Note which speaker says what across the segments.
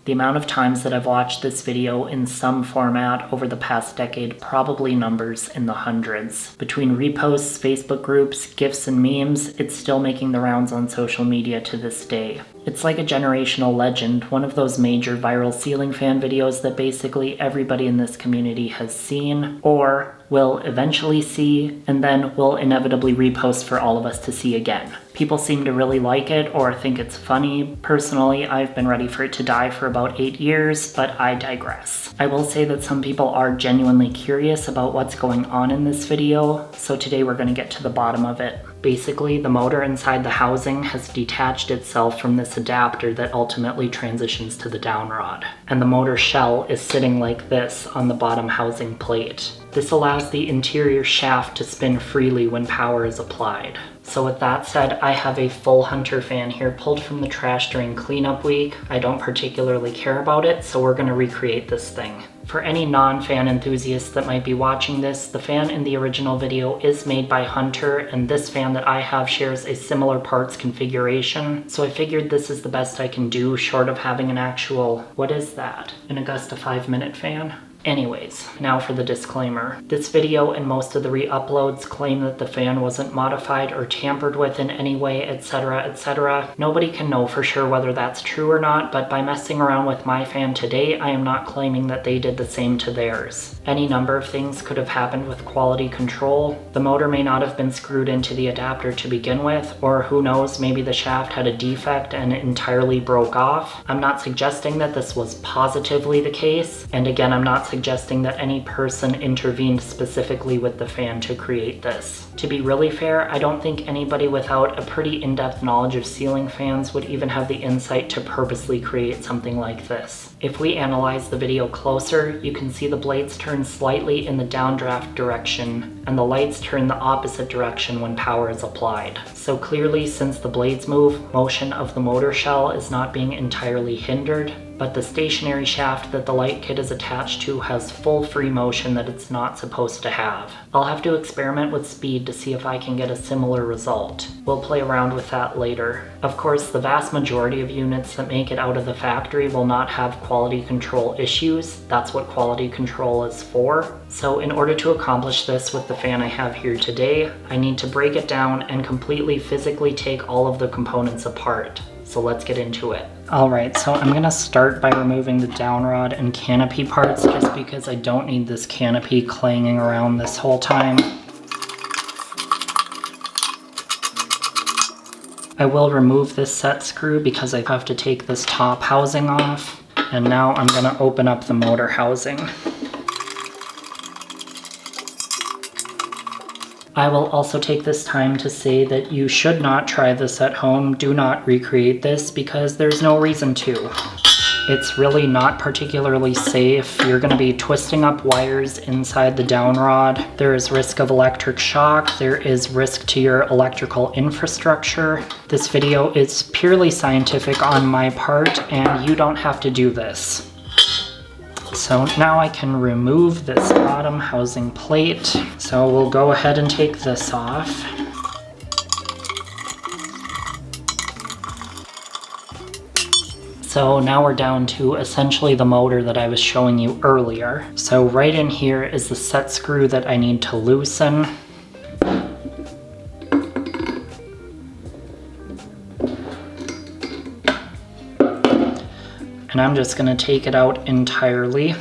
Speaker 1: The amount of times that I've watched this video in some format over the past decade probably numbers in the hundreds. Between reposts, Facebook groups, GIFs, and memes, it's still making the rounds on social media to this day. It's like a generational legend, one of those major viral ceiling fan videos that basically everybody in this community has seen, or will eventually see, and then will inevitably repost for all of us to see again. People seem to really like it or think it's funny. Personally, I've been ready for it to die for about 8 years, but I digress. I will say that some people are genuinely curious about what's going on in this video, so today we're going to get to the bottom of it. Basically, the motor inside the housing has detached itself from this adapter that ultimately transitions to the down rod. And the motor shell is sitting like this on the bottom housing plate. This allows the interior shaft to spin freely when power is applied. So with that said, I have a full Hunter fan here pulled from the trash during cleanup week. I don't particularly care about it, so we're going to recreate this thing. For any non-fan enthusiasts that might be watching this, the fan in the original video is made by Hunter, and this fan that I have shares a similar parts configuration, so I figured this is the best I can do short of having an actual, what is that? An Augusta 5-minute fan? Anyways, now for the disclaimer. This video and most of the re-uploads claim that the fan wasn't modified or tampered with in any way, etc, etc. Nobody can know for sure whether that's true or not, but by messing around with my fan today, I am not claiming that they did the same to theirs. Any number of things could have happened with quality control. The motor may not have been screwed into the adapter to begin with, or who knows, maybe the shaft had a defect and it entirely broke off. I'm not suggesting that this was positively the case, and again, I'm not suggesting that any person intervened specifically with the fan to create this. To be really fair, I don't think anybody without a pretty in-depth knowledge of ceiling fans would even have the insight to purposely create something like this. If we analyze the video closer, you can see the blades turn slightly in the downdraft direction, and the lights turn the opposite direction when power is applied. So clearly, since the blades move, motion of the motor shell is not being entirely hindered, but the stationary shaft that the light kit is attached to has full free motion that it's not supposed to have. I'll have to experiment with speed to see if I can get a similar result. We'll play around with that later. Of course, the vast majority of units that make it out of the factory will not have quality control issues. That's what quality control is for. So in order to accomplish this with the fan I have here today, I need to break it down and completely physically take all of the components apart. So let's get into it. Alright, so I'm gonna start by removing the downrod and canopy parts just because I don't need this canopy clanging around this whole time. I will remove this set screw because I have to take this top housing off. And now I'm gonna open up the motor housing. I will also take this time to say that you should not try this at home. Do not recreate this because there's no reason to. It's really not particularly safe. You're going to be twisting up wires inside the downrod. There is risk of electric shock. There is risk to your electrical infrastructure. This video is purely scientific on my part, and you don't have to do this. So now I can remove this bottom housing plate. So we'll go ahead and take this off. So now we're down to essentially the motor that I was showing you earlier. So right in here is the set screw that I need to loosen. And I'm just going to take it out entirely.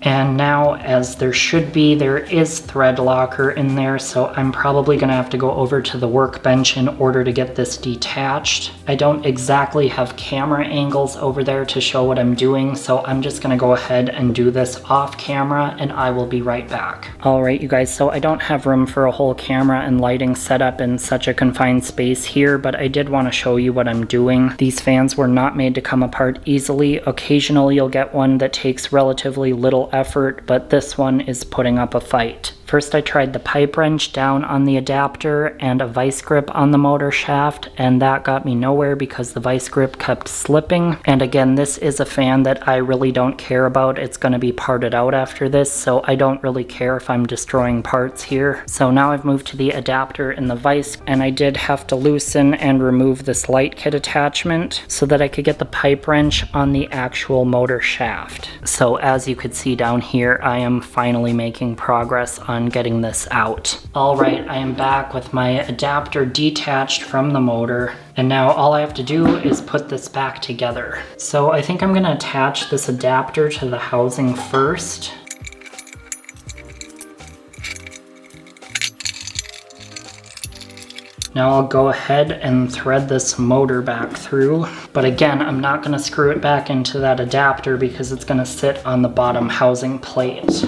Speaker 1: And now, as there should be, there is thread locker in there, so I'm probably going to have to go over to the workbench in order to get this detached. I don't exactly have camera angles over there to show what I'm doing, so I'm just going to go ahead and do this off camera, and I will be right back. Alright you guys, so I don't have room for a whole camera and lighting setup in such a confined space here, but I did want to show you what I'm doing. These fans were not made to come apart easily. Occasionally you'll get one that takes relatively little effort, but this one is putting up a fight. First I tried the pipe wrench down on the adapter and a vice grip on the motor shaft, and that got me nowhere because the vice grip kept slipping. And again, this is a fan that I really don't care about. It's going to be parted out after this, so I don't really care if I'm destroying parts here. So now I've moved to the adapter and the vice, and I did have to loosen and remove this light kit attachment so that I could get the pipe wrench on the actual motor shaft. So as you could see down here, I am finally making progress on getting this out. Alright, I am back with my adapter detached from the motor, and now all I have to do is put this back together. So I think I'm going to attach this adapter to the housing first. Now I'll go ahead and thread this motor back through, but again, I'm not going to screw it back into that adapter because it's going to sit on the bottom housing plate.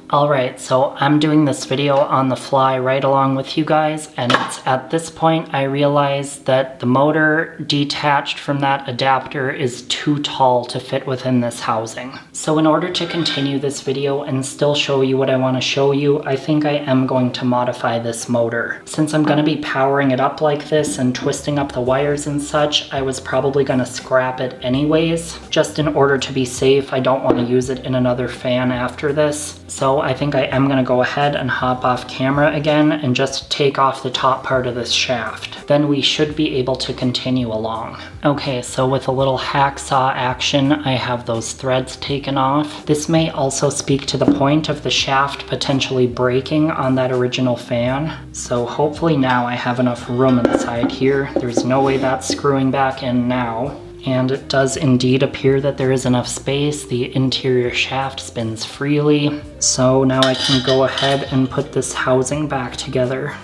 Speaker 1: Alright, so I'm doing this video on the fly right along with you guys, and it's at this point I realized that the motor detached from that adapter is too tall to fit within this housing. So in order to continue this video and still show you what I want to show you, I think I am going to modify this motor. Since I'm going to be powering it up like this and twisting up the wires and such, I was probably going to scrap it anyways. Just in order to be safe, I don't want to use it in another fan after this. So I think I am going to go ahead and hop off camera again and just take off the top part of this shaft. Then we should be able to continue along. Okay, so with a little hacksaw action, I have those threads taken off. This may also speak to the point of the shaft potentially breaking on that original fan. So hopefully now I have enough room inside here. There's no way that's screwing back in now. And it does indeed appear that there is enough space. The interior shaft spins freely. So now I can go ahead and put this housing back together.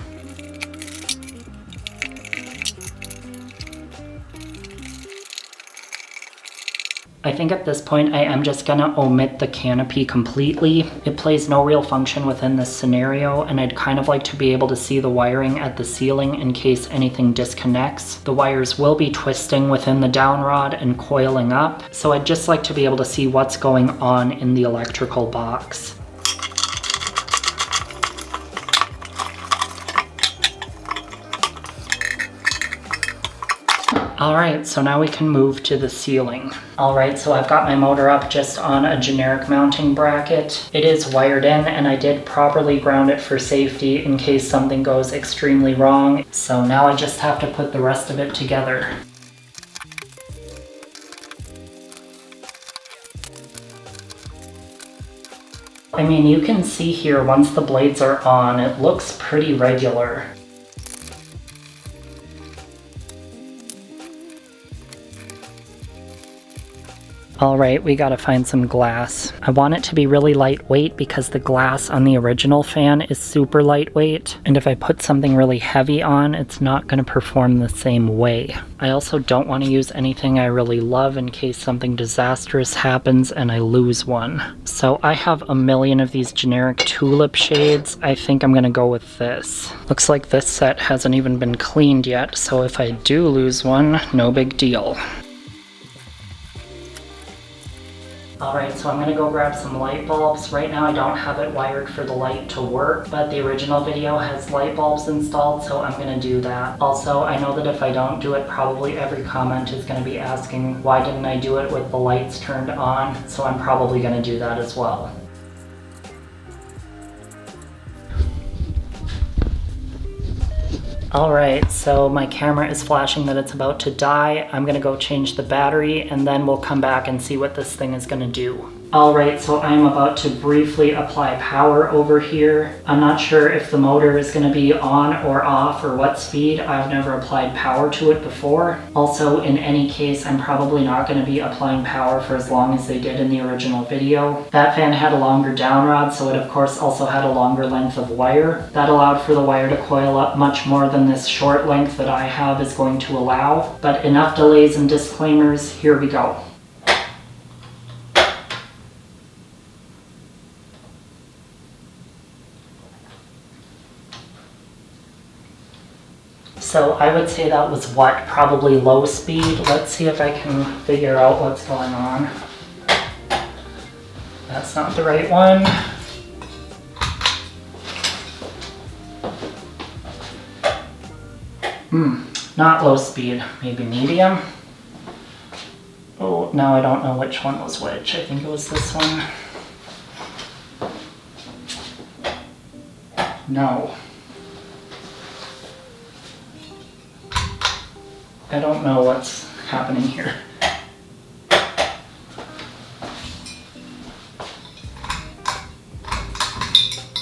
Speaker 1: I think at this point I am just gonna omit the canopy completely. It plays no real function within this scenario, and I'd kind of like to be able to see the wiring at the ceiling in case anything disconnects. The wires will be twisting within the down rod and coiling up, so I'd just like to be able to see what's going on in the electrical box. Alright, so now we can move to the ceiling. Alright, so I've got my motor up just on a generic mounting bracket. It is wired in, and I did properly ground it for safety in case something goes extremely wrong. So now I just have to put the rest of it together. I mean, you can see here once the blades are on, it looks pretty regular. Alright, we gotta find some glass. I want it to be really lightweight because the glass on the original fan is super lightweight, and if I put something really heavy on, it's not gonna perform the same way. I also don't want to use anything I really love in case something disastrous happens and I lose one. So I have a million of these generic tulip shades. I think I'm gonna go with this. Looks like this set hasn't even been cleaned yet, so if I do lose one, no big deal. Alright, so I'm going to go grab some light bulbs. Right now I don't have it wired for the light to work, but the original video has light bulbs installed, so I'm going to do that. Also, I know that if I don't do it, probably every comment is going to be asking why didn't I do it with the lights turned on, so I'm probably going to do that as well. Alright, so my camera is flashing that it's about to die. I'm gonna go change the battery and then we'll come back and see what this thing is gonna do. Alright, so I'm about to briefly apply power over here. I'm not sure if the motor is going to be on or off or what speed. I've never applied power to it before. Also, in any case, I'm probably not going to be applying power for as long as they did in the original video. That fan had a longer down rod, so it of course also had a longer length of wire. That allowed for the wire to coil up much more than this short length that I have is going to allow. But enough delays and disclaimers, here we go. So I would say that was what, probably low speed. Let's see if I can figure out what's going on. That's not the right one. Not low speed, maybe medium. Oh, now I don't know which one was which. I think it was this one. No. I don't know what's happening here.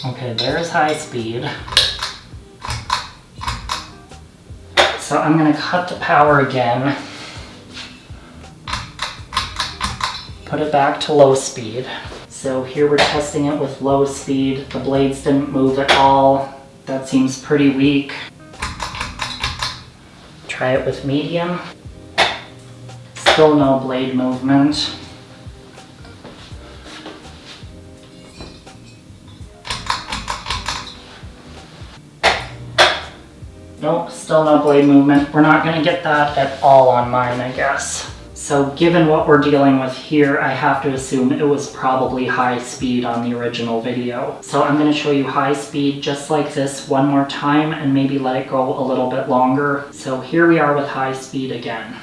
Speaker 1: Okay, there's high speed. So I'm going to cut the power again. Put it back to low speed. So here we're testing it with low speed. The blades didn't move at all. That seems pretty weak. Try it with medium. Still no blade movement. Nope, still no blade movement. We're not going to get that at all on mine, I guess. So given what we're dealing with here, I have to assume it was probably high speed on the original video. So I'm going to show you high speed just like this one more time and maybe let it go a little bit longer. So here we are with high speed again.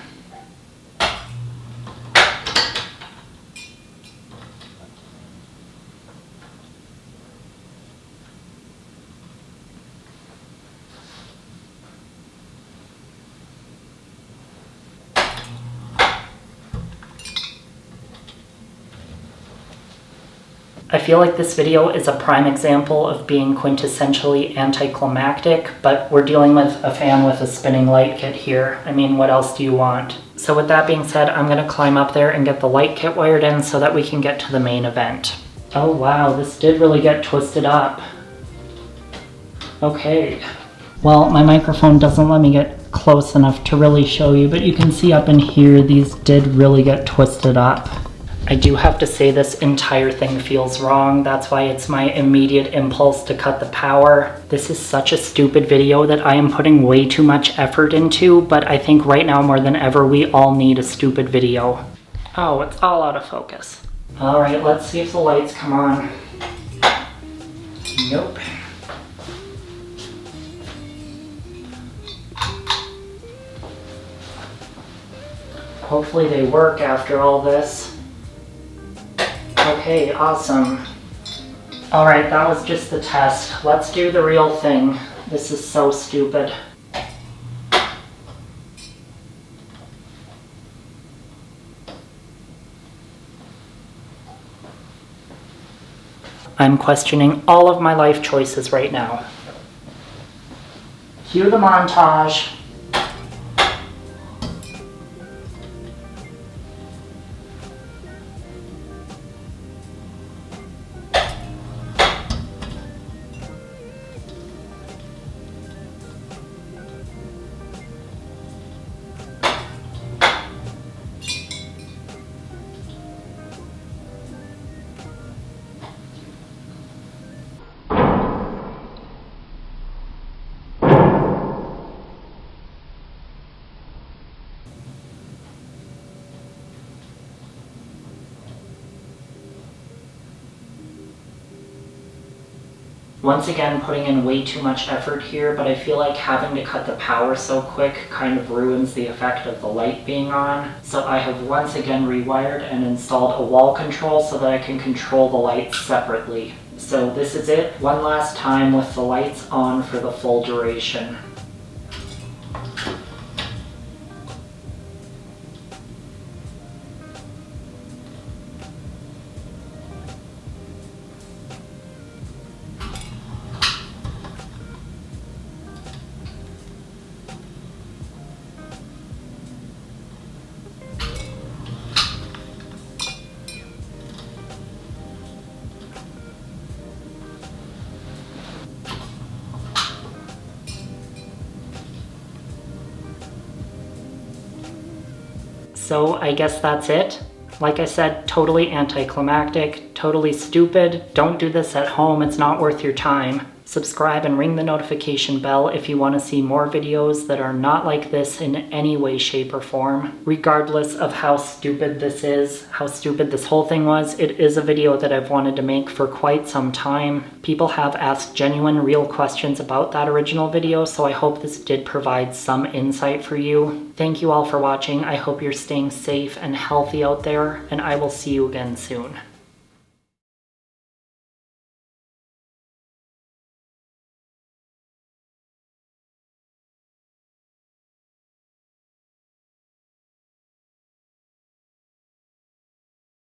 Speaker 1: I feel like this video is a prime example of being quintessentially anticlimactic, but we're dealing with a fan with a spinning light kit here. I mean, what else do you want? So with that being said, I'm gonna climb up there and get the light kit wired in so that we can get to the main event. Oh wow, this did really get twisted up. Okay. Well, my microphone doesn't let me get close enough to really show you, but you can see up in here, these did really get twisted up. I do have to say this entire thing feels wrong. That's why it's my immediate impulse to cut the power. This is such a stupid video that I am putting way too much effort into, but I think right now more than ever, we all need a stupid video. Oh, it's all out of focus. All right, let's see if the lights come on. Nope. Hopefully they work after all this. Okay, awesome. Alright, that was just the test. Let's do the real thing. This is so stupid. I'm questioning all of my life choices right now. Cue the montage. Once again, putting in way too much effort here, but I feel like having to cut the power so quick kind of ruins the effect of the light being on. So I have once again rewired and installed a wall control so that I can control the lights separately. So this is it, one last time with the lights on for the full duration. So I guess that's it. Like I said, totally anticlimactic, totally stupid. Don't do this at home, it's not worth your time. Subscribe and ring the notification bell if you want to see more videos that are not like this in any way, shape, or form. Regardless of how stupid this is, how stupid this whole thing was, it is a video that I've wanted to make for quite some time. People have asked genuine, real questions about that original video, so I hope this did provide some insight for you. Thank you all for watching. I hope you're staying safe and healthy out there, and I will see you again soon.